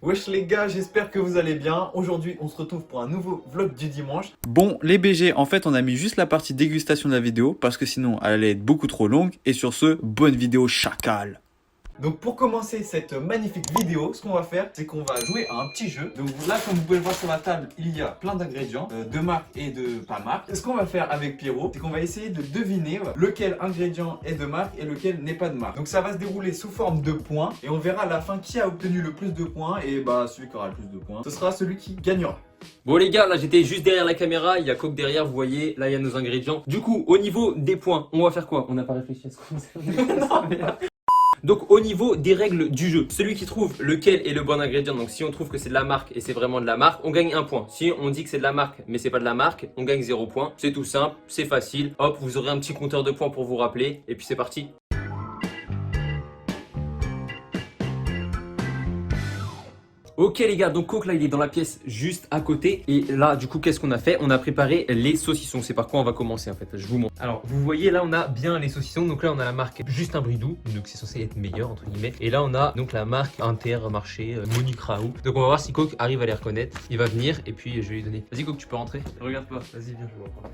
Wesh les gars, j'espère que vous allez bien. Aujourd'hui, on se retrouve pour un nouveau vlog du dimanche. Bon, les BG, en fait, on a mis juste la partie dégustation de la vidéo parce que sinon, elle allait être beaucoup trop longue. Et sur ce, bonne vidéo chacal. Donc pour commencer cette magnifique vidéo, ce qu'on va faire, c'est qu'on va jouer à un petit jeu. Donc là, comme vous pouvez le voir sur la table, il y a plein d'ingrédients, de marque et de pas marque. Ce qu'on va faire avec Pierrot, c'est qu'on va essayer de deviner lequel ingrédient est de marque et lequel n'est pas de marque. Donc ça va se dérouler sous forme de points et on verra à la fin qui a obtenu le plus de points. Et bah celui qui aura le plus de points, ce sera celui qui gagnera. Bon les gars, là j'étais juste derrière la caméra, il y a Coq derrière, vous voyez, là il y a nos ingrédients. Du coup, au niveau des points, on va faire quoi? On n'a pas réfléchi à ce qu'on faisait. Donc au niveau des règles du jeu, celui qui trouve lequel est le bon ingrédient, donc si on trouve que c'est de la marque et c'est vraiment de la marque, on gagne un point. Si on dit que c'est de la marque mais c'est pas de la marque, on gagne 0 point. C'est tout simple, c'est facile. Hop, vous aurez un petit compteur de points pour vous rappeler et puis c'est parti. Ok les gars, donc Coq là il est dans la pièce juste à côté. Et là du coup qu'est-ce qu'on a fait? On a préparé les saucissons, c'est par quoi on va commencer en fait, je vous montre. Alors vous voyez là on a bien les saucissons, donc là on a la marque Juste un Bridou, donc c'est censé être meilleur entre guillemets. Et là on a donc la marque Intermarché Monique Raoult. Donc on va voir si Coq arrive à les reconnaître. Il va venir et puis je vais lui donner. Vas-y Coq, tu peux rentrer. Regarde pas, vas-y viens, je vois pas.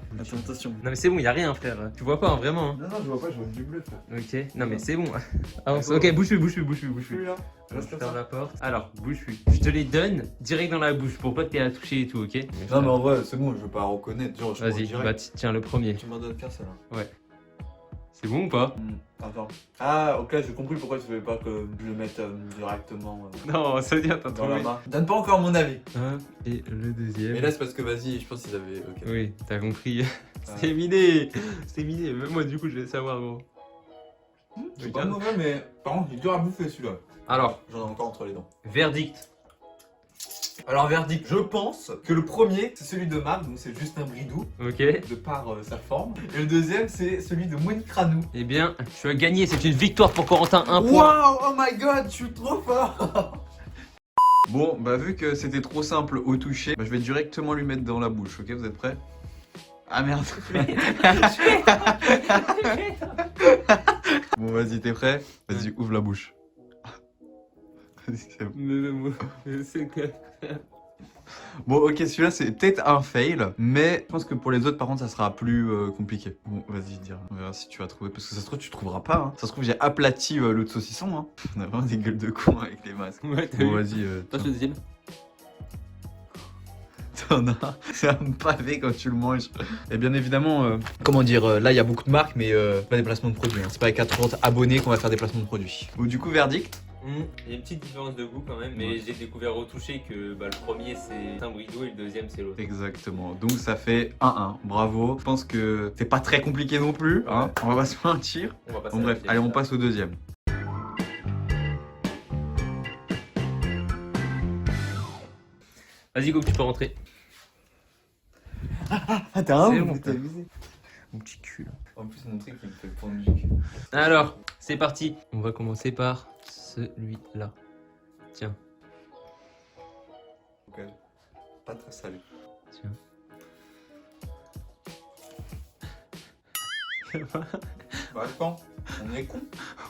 Attention. Non mais c'est bon, il y a rien frère, tu vois pas hein, vraiment hein. Non, je vois pas, je vois du bleu. Ok, non mais c'est bon. Avance. Ok, bouge-lui. Celui-là. Je ferme la porte. Alors, bouge-lui. Je te les donne direct dans la bouche pour pas te les toucher et tout, ok? Non mais en vrai, c'est bon, je veux pas reconnaître. Genre, je Vas-y, dirais- bah tiens le premier. Tu m'en donnes qu'un seul. Hein. C'est bon ou pas? Attends. Ah, ok, j'ai compris pourquoi tu voulais pas que je le mette directement Non, ça vient, t'as dans la main. Donne pas encore mon avis. Et le deuxième. Mais là, c'est parce que vas-y, je pense qu'ils avaient. Ok. Oui, t'as compris. C'est miné. C'est miné. Même moi, du coup, je vais savoir, gros. C'est pas mauvais, mais par contre, il est dur à bouffer celui-là. Alors, J'en ai encore entre les dents. verdict. Alors, verdict, je pense que le premier, c'est celui de marque, donc c'est juste un bridou, Ok. de par sa forme. Et le deuxième, c'est celui de Monique Ranou. Eh bien, tu as gagné. C'est une victoire pour Corentin. Un point. Waouh, oh my god, je suis trop fort. Bon, bah vu que c'était trop simple au toucher, bah, je vais directement lui mettre dans la bouche, ok? Vous êtes prêts? Ah merde. Bon, vas-y, t'es prêt? Vas-y, ouvre la bouche. Vas-y, c'est bon. C'est que. Bon, ok, celui-là c'est peut-être un fail, mais je pense que pour les autres, par contre, ça sera plus compliqué. Bon, vas-y, dire. On verra si tu vas trouver, parce que ça se trouve, tu trouveras pas. Hein. Ça se trouve, j'ai aplati l'autre saucisson. Hein. On a vraiment des gueules de cons avec les masques. Ouais, t'as Bon, vu. vas-y. Passe le deuxième. T'en as. C'est un pavé quand tu le manges. Et bien évidemment, comment dire, là il y a beaucoup de marques, mais pas des placements de produits. Hein. C'est pas avec 40 abonnés qu'on va faire des placements de produits. Bon, du coup, verdict. Il y a une petite différence de goût quand même, mais j'ai découvert au toucher que le premier c'est un bridou et le deuxième c'est l'autre. Exactement. Donc ça fait 1-1. Bravo. Je pense que c'est pas très compliqué non plus. Hein. On va pas se mentir. On va passer Bon, à la bref, deuxième allez, on étape. passe au deuxième. Vas-y, Coq, tu peux rentrer. Ah, t'as C'est bon, t'as Mon petit cul. Là. En plus, mon truc, il me fait le point de vue. Alors, c'est parti. On va commencer par celui-là. Tiens, Ok. Pas très salé. tiens. Bah, attends, on est con.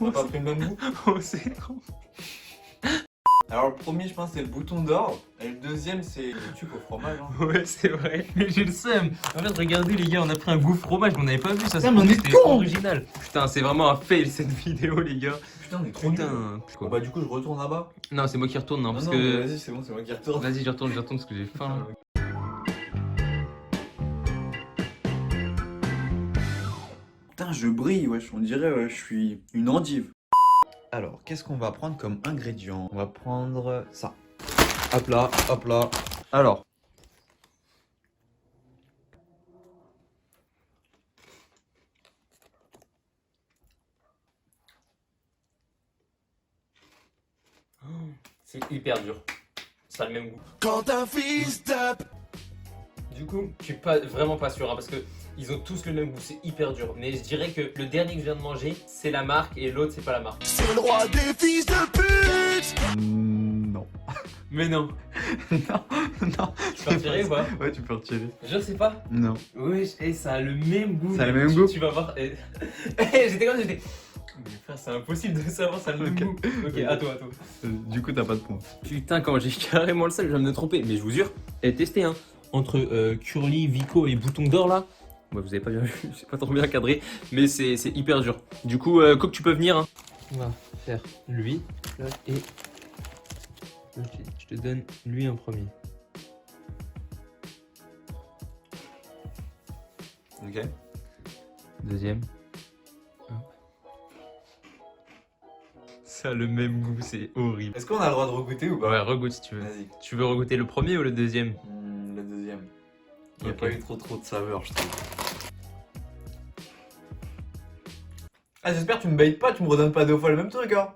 On a pas pris le même goût. Oh, c'est trop. Alors, le premier, je pense, c'est le bouton d'or. Et le deuxième, c'est le tube au fromage. Hein. Ouais, c'est vrai. Mais j'ai le seum. En fait, regardez, les gars, on a pris un goût fromage, mais on n'avait pas vu ça. Putain, mais on est C'était cons. original. Putain, c'est vraiment un fail cette vidéo, les gars. Putain, on est trop nuls. Putain. Bon, bah, du coup, je retourne là-bas. Non, c'est moi qui retourne, non, parce mais que. vas-y, c'est bon, c'est moi qui retourne. Vas-y, je retourne parce que j'ai faim. Là. Putain, je brille, wesh. On dirait je suis une endive. Alors, qu'est-ce qu'on va prendre comme ingrédient? On va prendre ça. Hop là, hop là. Alors. C'est hyper dur. Ça a le même goût. Quand un fils tape. Du coup, je suis pas vraiment pas sûr hein, parce que ils ont tous le même goût, c'est hyper dur. Mais je dirais que le dernier que je viens de manger, c'est la marque et l'autre c'est pas la marque. C'est le roi des fils de pute. Non. Mais non. non, non. Tu peux retirer ou pas? Ouais, tu peux retirer. Je sais pas. Non. Oui, ça a le même goût. Ça a le mais même goût Tu vas voir. J'étais comme ça, j'étais. Mais frère, c'est impossible de savoir, ça a le même goût. Ok, à toi, à toi. Du coup, t'as pas de points. Putain, quand j'ai carrément le seul, je viens de me tromper. Mais je vous jure, testez, hein. Entre Curly, Vico et Bouton d'Or, là. Ouais, vous avez pas bien vu, j'ai pas trop bien cadré. Mais c'est hyper dur. Du coup, Coq, tu peux venir. Hein. On va faire lui, là, et. Je te donne lui en premier. Ok. Deuxième. Ça a le même goût, c'est horrible. Est-ce qu'on a le droit de regoûter ou pas? Ouais, regoute si tu veux. Vas-y. Tu veux regoûter le premier ou le deuxième? Le deuxième. Il n'y a Ok. pas eu trop de saveur, je trouve. Ah, j'espère que tu me baites pas, tu me redonnes pas deux fois le même truc, hein.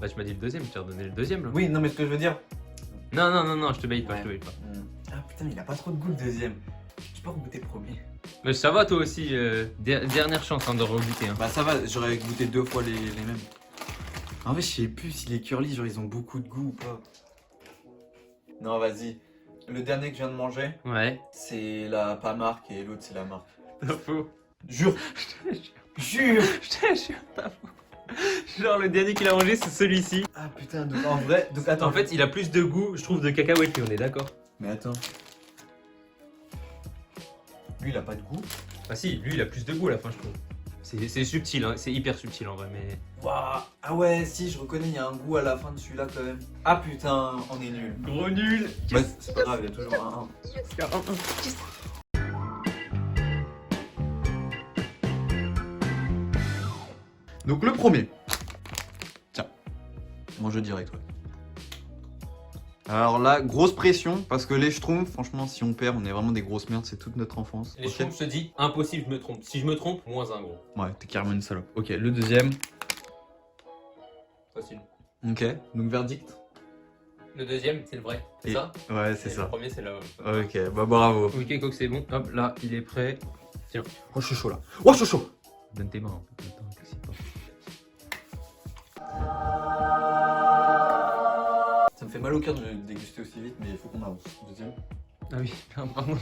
Bah, tu m'as dit le deuxième, tu t'ai redonné le deuxième là. Oui, non, mais ce que je veux dire. Non, je te baille pas, Ouais. je te baille pas. Ah putain, mais il a pas trop de goût le deuxième. Tu peux regoûter le premier. Mais ça va toi aussi, dernière chance hein, de regoûter. Hein. Bah, ça va, j'aurais goûté deux fois les mêmes. En vrai, je sais plus si les curly, genre, ils ont beaucoup de goût ou pas. Non, vas-y. Le dernier que je viens de manger, Ouais. c'est la pas marque et l'autre, c'est la marque. T'as faux. Jure, jure. Je te jure, t'as faux. Genre le dernier qu'il a mangé c'est celui-ci. Ah putain, donc en vrai, donc attends. En fait il a plus de goût je trouve de cacahuète, on est d'accord. Mais attends. Lui, il a pas de goût. Ah si, lui il a plus de goût à la fin je trouve. C'est subtil, hein, c'est hyper subtil en vrai mais... Waouh. Ah ouais, si, je reconnais, il y a un goût à la fin de celui-là quand même. Ah putain, on est nul. Gros nul. Bah, c'est pas grave, il y a toujours un 1. Donc le premier. Tiens, mange direct, ouais. Alors là, grosse pression, parce que les schtroumpfs, franchement, si on perd, on est vraiment des grosses merdes, c'est toute notre enfance. Les Ok. schtroumpfs, je te dis, impossible, je me trompe. Si je me trompe, moins un gros. Ouais, t'es carrément une salope. Ok, le deuxième. Facile. Ok, donc verdict. Le deuxième, c'est le vrai, c'est Et- ça? Ouais, c'est Et ça. Le premier, c'est là. Ok, bah bravo. Ok, Coq, c'est bon. Hop, là, il est prêt. Tiens, Oh, je suis chaud là. Oh, je suis chaud. donne tes mains. En fait. Attends, t'excites pas. Ça me fait mal au cœur de déguster aussi vite, mais il faut qu'on avance. Deuxième. Ah oui, pardon.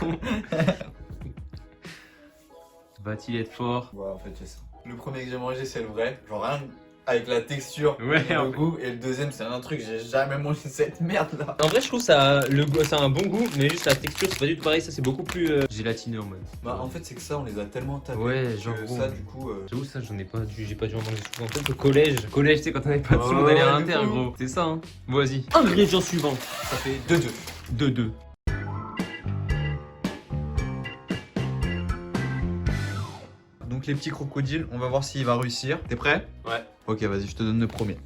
Va-t-il être fort? Ouais, en fait, c'est ça. Le premier que j'ai mangé, c'est le vrai. Genre rien avec la texture Ouais, et en le fait. goût. Et le deuxième, c'est un truc, j'ai jamais mangé cette merde là. En vrai, je trouve ça, ça a un bon goût, mais juste la texture, c'est pas du tout pareil. Ça, c'est beaucoup plus gélatineux en mode. Bah, en fait, c'est que ça, on les a tellement tapés. Ouais, que genre, gros. ça, du coup. J'avoue, ça, j'en ai pas dû, j'ai pas dû en manger souvent. Peut-être au collège, tu sais, quand on avait pas de sous, on allait à Ouais, l'inter, de fou. gros. C'est ça, hein. Vas-y. Ingrédient suivant. Ça fait 2-2. 2-2. Donc les petits crocodiles, on va voir s'il va réussir. T'es prêt? Ouais. Ok, vas-y, je te donne le premier.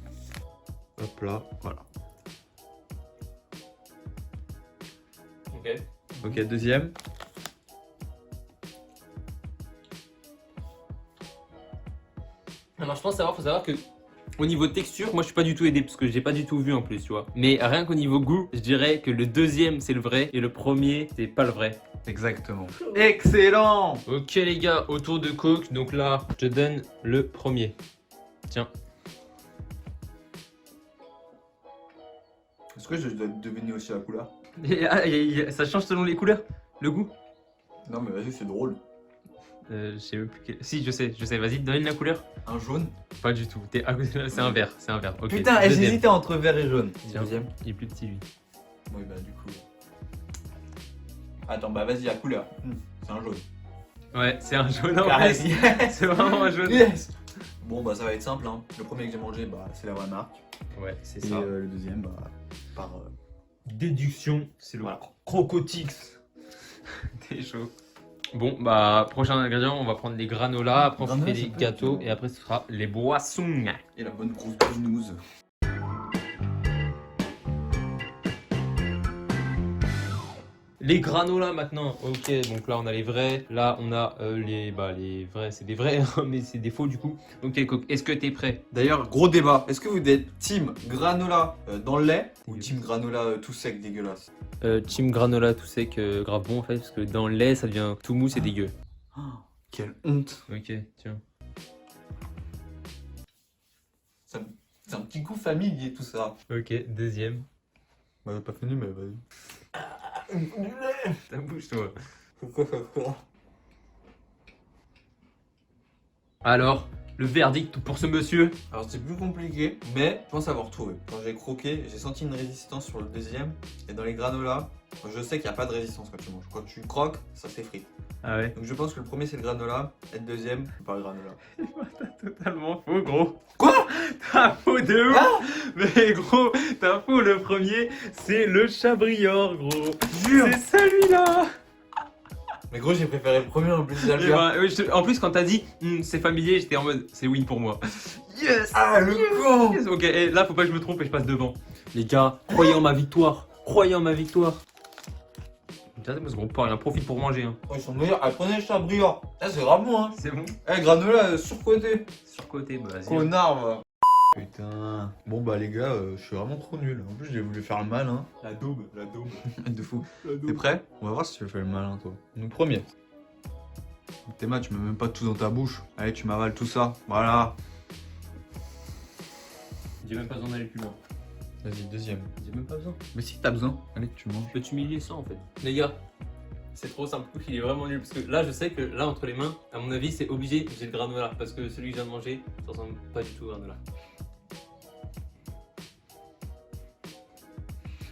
Hop là, voilà. Ok. Ok, deuxième. Alors, je pense faut savoir que au niveau texture, moi je suis pas du tout aidé parce que j'ai pas du tout vu en plus, tu vois. Mais rien qu'au niveau goût, je dirais que le deuxième c'est le vrai et le premier c'est pas le vrai. Exactement. Excellent. Ok les gars, autour de Coq, donc là je te donne le premier. Tiens. Est-ce que je dois deviner aussi la couleur? Ça change selon les couleurs, le goût. Non, mais vas-y, c'est drôle. Je sais même plus quel... Si je sais, vas-y, donne la couleur. Un jaune. Pas du tout, c'est un vert, Ok, Putain, deuxième. j'hésitais entre vert et jaune. Tiens. Deuxième. Il est plus petit lui. Oui, bah, du coup. Attends, bah, vas-y, la couleur. C'est un jaune. Ouais, c'est un jaune en Ah, plus. yes. C'est vraiment un jaune. Yes. Bon, bah, ça va être simple. Hein. Le premier que j'ai mangé, bah, c'est la vraie marque. Ouais, c'est Et ça. le deuxième, bah, par. Déduction, c'est le Voilà. Crocotix. T'es chaud. Bon, bah, prochain ingrédient, on va prendre les granolas, après on Granola, fait les ça peut gâteaux être- et après ce sera les boissons. Et la bonne grosse binouse. Les granolas maintenant, ok, donc là on a les vrais, là on a les vrais, c'est des vrais, mais c'est des faux du coup. Ok, Coq, est-ce que t'es prêt? D'ailleurs, gros débat. Est-ce que vous êtes team granola dans le lait ou team granola tout sec dégueulasse? Team granola tout sec, grave bon en fait, parce que dans le lait ça devient tout mou, c'est dégueu. Oh, quelle honte. Ok, tiens. C'est un petit goût familier tout ça. Ok, deuxième. Bah, j'ai pas fini, mais vas-y. Ta bouche toi. C'est quoi ça? Alors, Le verdict pour ce monsieur. Alors c'est plus compliqué, mais je pense avoir trouvé. Quand j'ai croqué, j'ai senti une résistance sur le deuxième. Et dans les granolas, je sais qu'il n'y a pas de résistance quand tu manges. Quand tu croques, ça s'effrite. Ah ouais. Donc je pense que le premier c'est le granola, et le deuxième, c'est pas le granola. T'as totalement faux, gros. Quoi? T'as faux de ouf. Mais gros, t'as faux. Le premier, c'est le Chabrior, gros. C'est celui-là. Mais gros, j'ai préféré le premier en plus, Eh ben, oui, en plus, quand t'as dit c'est familier, j'étais en mode c'est win pour moi. Yes. Ah, le con! Yes. Ok, et là, faut pas que je me trompe et je passe devant. Les gars, croyez en ma victoire. Croyez en ma victoire. Putain, parce qu'on peut rien profite pour manger. Hein. Oh, ils sont meilleurs. Ah, prenez le Chabrior. Ah, c'est grave bon, hein. C'est bon. Eh, granola, surcoté. Surcoté, bah vas-y. Connard, va. Putain. Bon bah les gars, je suis vraiment trop nul. En plus j'ai voulu faire le malin. La daube, la daube. De fou. T'es prêt? On va voir si tu fais le malin toi. Donc premier. Théma, tu mets même pas tout dans ta bouche. Allez, tu m'avales tout ça. Voilà. J'ai même pas besoin d'aller plus loin. Vas-y, deuxième. J'ai même pas besoin. Mais si t'as besoin, allez, tu manges. Je peux t'humilier ça en fait. Les gars, c'est trop simple. Cook, il est vraiment nul parce que là, je sais que là, entre les mains, à mon avis, c'est obligé. J'ai le granola parce que celui que je viens de manger, ça ressemble pas du tout au granola.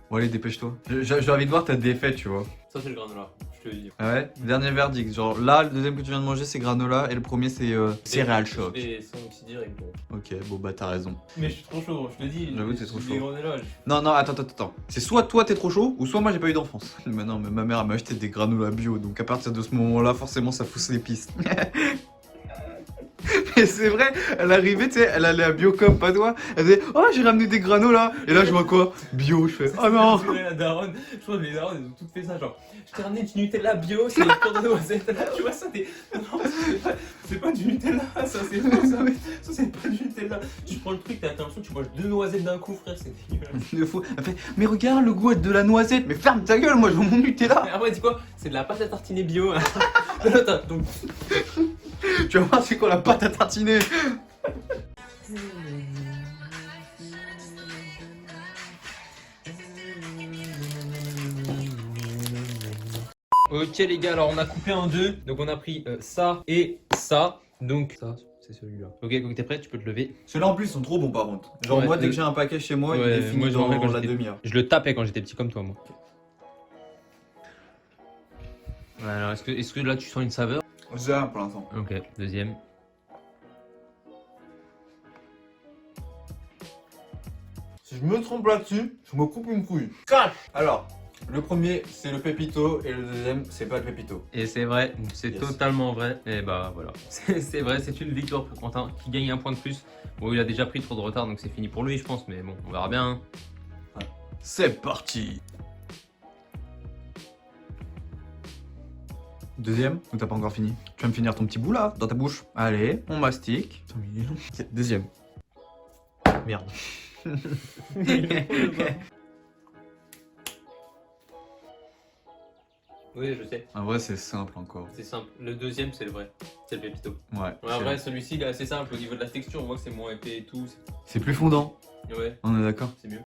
Bon, allez, dépêche-toi. J'ai envie de voir ta défaite, tu vois. Ça, c'est le granola, je te le dis. Ah ouais? Dernier verdict. Genre là, le deuxième que tu viens de manger, c'est granola et le premier, c'est céréales choc. Et sans oxy direct, bon. Ok, bon bah t'as raison. Mais je suis trop chaud, je te dis. J'avoue que t'es trop chaud. Les granolas, Non, non, attends. C'est soit toi t'es trop chaud, ou soit moi j'ai pas eu d'enfance. Mais non, mais ma mère elle m'a acheté des granolas bio, donc à partir de ce moment-là, forcément ça pousse les pistes. Mais c'est vrai, elle arrivait, tu sais, elle allait à Biocop, pas toi. Elle disait, oh j'ai ramené des granolas. Et là je vois quoi? Bio, je fais, oh non. La daronne, je crois que les darons, ils ont toutes fait ça, genre, je t'ai ramené du Nutella bio, c'est le pire de noisettes. Là, tu vois, ça, non, c'est pas du Nutella, ça, c'est faux, ça. Ça, c'est pas du Nutella. Tu prends le truc, t'as l'impression que tu manges 2 noisettes d'un coup, frère, c'est dégueulasse. De fou. Elle fait, mais regarde le goût de la noisette. Mais ferme ta gueule, moi je veux mon Nutella. Mais après, dis quoi? C'est de la pâte à tartiner bio. Attends, donc. Tu vas voir c'est quoi la pâte à tartiner. Ok les gars, alors on a coupé en deux, donc on a pris ça et ça, donc ça c'est celui-là. Ok, donc t'es prêt, tu peux te lever. Ceux-là en plus sont trop bons par contre. Genre Ouais, moi dès que j'ai un paquet chez moi, il Ouais, est fini moi, je me rappelle dans quand la j'étais- demi-heure. Je le tapais quand j'étais petit comme toi moi. Ouais, alors est-ce que là tu sens une saveur? J'ai un pour l'instant. Ok, deuxième. Si je me trompe là-dessus, je me coupe une couille. Cache. Alors, le premier c'est le pépito et le deuxième c'est pas le pépito. Et c'est vrai, c'est Yes. totalement vrai. Et bah voilà, c'est vrai, c'est une victoire pour Quentin qui gagne un point de plus. Bon, il a déjà pris trop de retard donc c'est fini pour lui je pense, mais bon, on verra bien. Hein. C'est parti. Deuxième, ou t'as pas encore fini? Tu vas me finir ton petit bout là, dans ta bouche. Allez, on mastique. Putain, mais il est long. Deuxième. Merde. Oui, je sais, En vrai, c'est simple encore. c'est simple. Le deuxième c'est le vrai, c'est le pépito. Ouais. Ouais, en vrai, celui-ci il est assez simple au niveau de la texture, on voit que c'est moins épais et tout. C'est plus fondant. Ouais, On est d'accord. c'est mieux.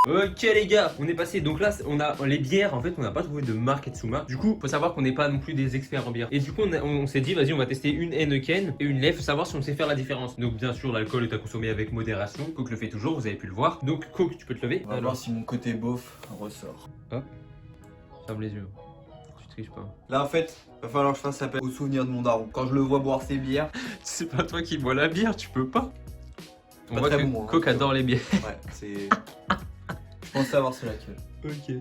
Ok les gars, on est passé, donc là on a les bières, en fait on n'a pas trouvé de marque Etsuma. Du coup, faut savoir qu'on n'est pas non plus des experts en bière. Et du coup on s'est dit vas-y on va tester une Heineken et une lait, faut savoir si on sait faire la différence. Donc bien sûr l'alcool est à consommer avec modération, Coke le fait toujours, vous avez pu le voir. Donc Coke tu peux te lever. On va voir si mon côté beauf ressort. Ferme les yeux, tu triches pas. Là en fait, va falloir que je fasse appel au souvenir de mon daron. Quand je le vois boire ses bières, C'est pas toi qui bois la bière, tu peux pas. On Pas voit très que bon, hein. Coke adore les bières. ouais, c'est... Je pense savoir c'est laquelle. Ok.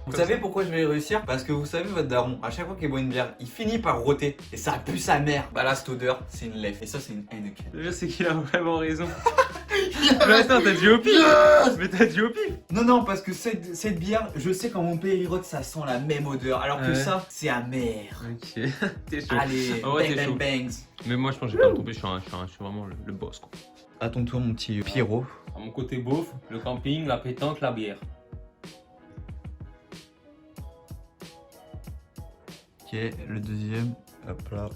Vous savez pourquoi je vais réussir? Parce que vous savez votre daron, à chaque fois qu'il boit une bière, il finit par rôter et ça pue sa mère. Bah là cette odeur, c'est une lèvre et ça c'est une Heineken. Le pire c'est qu'il a vraiment raison. Mais attends, t'as dit au pif. Mais t'as dit au pif. Non non parce que cette bière, je sais quand mon père il rôte ça sent la même odeur alors que Ouais. ça c'est amer. Ok, t'es chaud. Allez, En vrai, bang t'es chaud. bang bangs. Mais moi je pense que j'ai pas me tromper, je suis vraiment le boss quoi. À ton tour, mon petit Pierrot. À mon côté beauf, le camping, la pétanque, la bière. Ok, le deuxième. Hop là.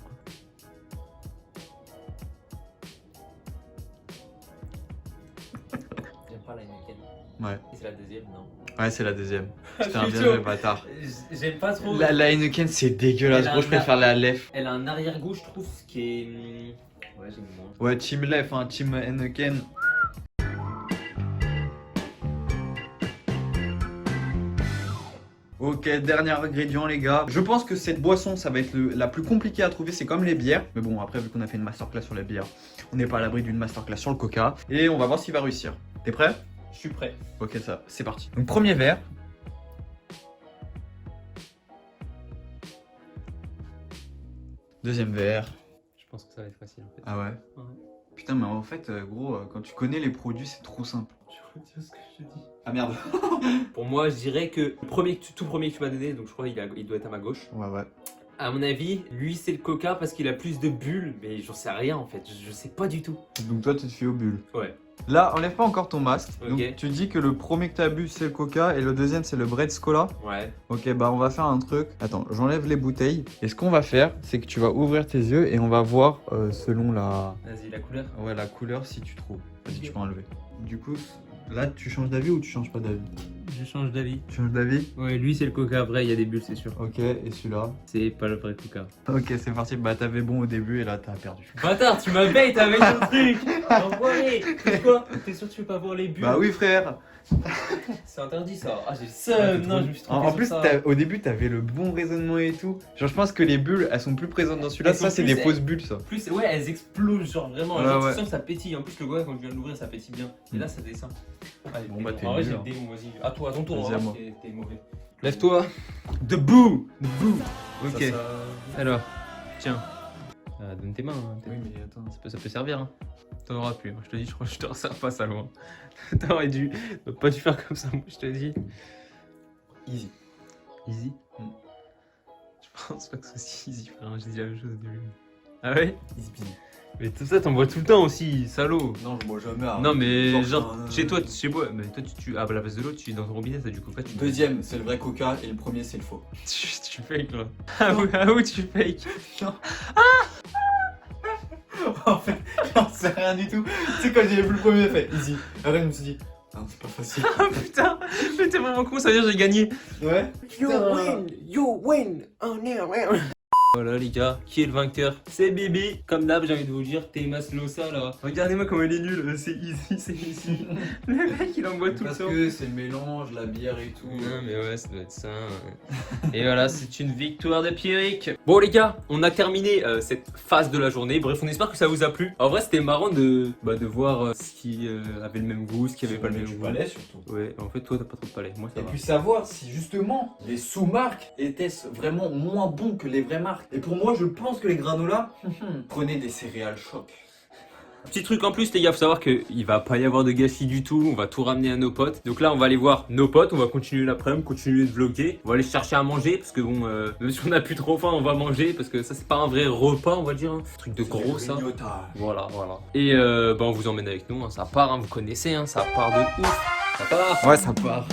J'aime pas la Heineken. Ouais. Et c'est la deuxième, non? Ouais, c'est la deuxième. Putain, Je suis bien chaud. le bâtard. J'aime pas trop. La Heineken, c'est dégueulasse. Elle a Gros, je un- préfère la Lef. Elle a un arrière-goût, je trouve, ce qui est. Ouais, j'aime moins. Ouais, Team Lef, hein, Team Heineken. Ok, dernier ingrédient les gars. Je pense que cette boisson, ça va être la plus compliquée à trouver, c'est comme les bières. Mais bon, après vu qu'on a fait une masterclass sur les bières, on n'est pas à l'abri d'une masterclass sur le coca. Et on va voir s'il va réussir. T'es prêt? Je suis prêt. Ok, ça, c'est parti. Donc premier verre. Deuxième verre. Je pense que ça va être facile en fait. Ah ouais? Ouais. Putain, mais en fait, gros, quand tu connais les produits, c'est trop simple. Je retiens ce que je te dis. Ah merde. Pour moi, je dirais que le premier, tout premier que tu m'as donné, donc je crois il doit être à ma gauche. Ouais, ouais. À mon avis, lui c'est le coca parce qu'il a plus de bulles, mais j'en sais rien en fait, je sais pas du tout. Donc toi, tu te fies aux bulles. Ouais. Là, enlève pas encore ton masque. Ok. Donc tu dis que le premier que t'as bu, c'est le coca et le deuxième, c'est le Bread Cola. Ouais. Ok, bah on va faire un truc. Attends, j'enlève les bouteilles. Et ce qu'on va faire, c'est que tu vas ouvrir tes yeux et on va voir selon la... Vas-y, la couleur. Ouais, la couleur si tu trouves. Vas-y, Ok. tu peux enlever. Du coup, là, tu changes d'avis ou tu changes pas d'avis? Je change d'avis. Tu changes d'avis? Ouais, lui c'est le coca vrai, il y a des bulles, c'est sûr. Ok, et celui-là? C'est pas le vrai coca. Ok, c'est parti. Bah t'avais bon au début et là, t'as perdu. Bâtard, tu m'as bait avec ton truc. Envoyé. C'est quoi? T'es sûr que tu veux pas voir les bulles? Bah oui, frère. C'est interdit ça. Ah, j'ai le Ouais, seum. t'es Non, trop- je me suis En, trompé en sur plus, ça. au début, t'avais le bon raisonnement et tout. Genre, je pense que les bulles, elles sont plus présentes dans celui-là. Elles Ça, sont c'est plus- des fausses bulles, ça. Plus, ouais, elles explosent, genre vraiment. Ouais, Genre, ouais. Tu sens que ça pétille. En plus, le coca, quand je viens de l'ouvrir, ça pétille bien. Et là, ça descend. Allez, Bon, bah, t'es en vrai, nul, j'ai hein. le démon, vas-y. À toi, à ton tour. Vas-y, à hein, moi. T'es mauvais. Lève-toi. Debout. Debout. Ok. Alors, tiens. Ah, donne tes mains. Hein. Oui, mais attends. Ça peut servir. Hein. T'en auras plus. Moi, je te dis, je crois que je te resserre pas ça loin. T'aurais pas dû faire comme ça, moi, je te dis. Easy. Easy. Mm. Je pense pas que ce soit si easy, frère. J'ai dit la même chose au début. Ah ouais? Easy peasy. Mais tout ça, t'en bois tout le temps aussi, salaud. Non, je bois jamais. Non, mais Genre, genre, un- chez toi, mais toi, à la place de l'eau, tu dans ton robinet, t'as du coca. Tu Deuxième, c'est le vrai coca et le premier, c'est le faux. tu fake là. Ah où tu fake? En fait, j'en sais rien du tout. Tu sais, quand j'ai vu le premier, fait easy. Après, je me suis dit, non, c'est pas facile. Ah putain, mais t'es vraiment con, ça veut dire que j'ai gagné. Ouais. You win, oh no, Voilà les gars, qui est le vainqueur? C'est Bibi. Comme d'hab, j'ai envie de vous dire, t'es Maslosa là. Regardez-moi comment il est nul, c'est easy, c'est easy. Le mec il en boit tout le Parce temps. que c'est le mélange, la bière et tout. Non mais ouais, ça doit être ça. Ouais. Et voilà, c'est une victoire de Pierrick. Bon les gars, on a terminé cette phase de la journée. Bref, on espère que ça vous a plu. En vrai, c'était marrant de voir ce qui avait le même goût, ce qui avait pas le même goût. palais surtout. Ouais, en fait, toi, t'as pas trop de palais. Moi, ça Et va. puis savoir si justement les sous-marques étaient vraiment moins bons que les vraies marques. Et pour moi, je pense que les granolas prenaient des céréales choc. Petit truc en plus, les gars, faut savoir qu'il va pas y avoir de gâchis du tout. On va tout ramener à nos potes. Donc là, on va aller voir nos potes. On va continuer l'après-midi, continuer de vlogger. On va aller chercher à manger parce que bon, même si on a plus trop faim, on va manger parce que ça, c'est pas un vrai repas, on va dire. Hein. Truc de gros, ça. Voilà, voilà. Et on vous emmène avec nous. Hein. Ça part, hein, vous connaissez, hein, ça part de ouf. Ça part. Ouais, ça part.